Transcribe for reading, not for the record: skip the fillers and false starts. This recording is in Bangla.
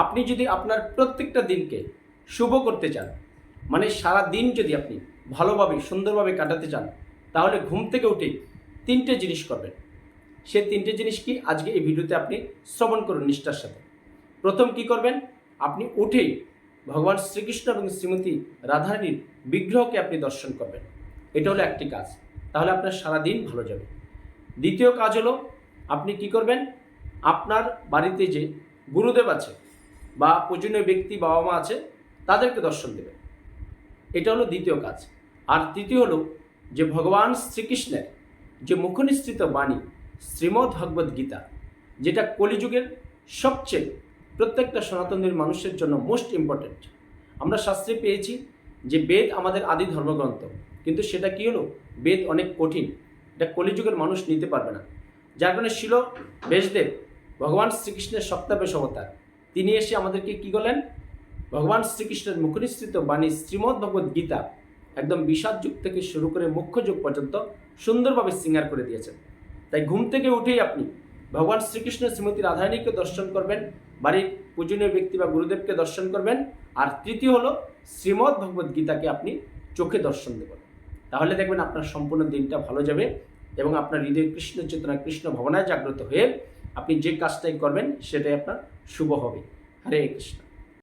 আপনি যদি আপনার প্রত্যেকটা দিনকে শুভ করতে চান, মানে সারা দিন যদি আপনি ভালোভাবে সুন্দরভাবে কাটাতে চান, তাহলে ঘুম থেকে উঠেই 3টে জিনিস করবেন। সে 3টে জিনিস কি, আজকে এই ভিডিওতে আপনি শ্রবণ করুন নিষ্ঠার সাথে। প্রথম কি করবেন, আপনি উঠেই ভগবান শ্রীকৃষ্ণ এবং শ্রীমতী রাধারানীর বিগ্রহকে আপনি দর্শন করবেন। এটা হলো একটি কাজ, তাহলে আপনার সারা দিন ভালো যাবে। দ্বিতীয় কাজ হলো, আপনি কি করবেন, আপনার বাড়িতে যে গুরুদেব আছে বা পূজনীয় ব্যক্তি বাবা মা আছে, তাদেরকে দর্শন দেবেন। এটা হলো দ্বিতীয় কাজ। আর তৃতীয় হলো যে ভগবান শ্রীকৃষ্ণের যে মুখনিসৃত বাণী শ্রীমদ্ ভগবদ্ গীতা, যেটা কলিযুগের সবচেয়ে প্রত্যেকটা সনাতনের মানুষের জন্য মোস্ট ইম্পর্ট্যান্ট। আমরা শাস্ত্রে পেয়েছি যে বেদ আমাদের আদি ধর্মগ্রন্থ, কিন্তু সেটা কি হলো, বেদ অনেক কঠিন, এটা কলিযুগের মানুষ নিতে পারবে না। যার কারণে ছিল ব্যাসদেব ভগবান শ্রীকৃষ্ণের সপ্তাবেশ অবতার, তিনি এসে আমাদেরকে কি করলেন, ভগবান শ্রীকৃষ্ণের মুখনিসৃত বাণী শ্রীমদ্ ভগবদ্ গীতা একদম বিষাদ যুগ থেকে শুরু করে মুখ্য যুগ পর্যন্ত সুন্দরভাবে সিঙ্গার করে দিয়েছেন। তাই ঘুম থেকে উঠেই আপনি ভগবান শ্রীকৃষ্ণ শ্রীমতী রাধারানীকে দর্শন করবেন, বাড়ির পূজনীয় ব্যক্তি বা গুরুদেবকে দর্শন করবেন। আর তৃতীয় হলো শ্রীমদ্ ভগবদ্ গীতাকে আপনি চোখে দর্শন দেবেন। তাহলে দেখবেন আপনার সম্পূর্ণ দিনটা ভালো যাবে এবং আপনার হৃদয়ে কৃষ্ণ চেতনা, কৃষ্ণ ভাবনায় জাগ্রত হয়ে আপনি যে কাজটাই করবেন সেটাই আপনার শুভ হবে। হরে কৃষ্ণ।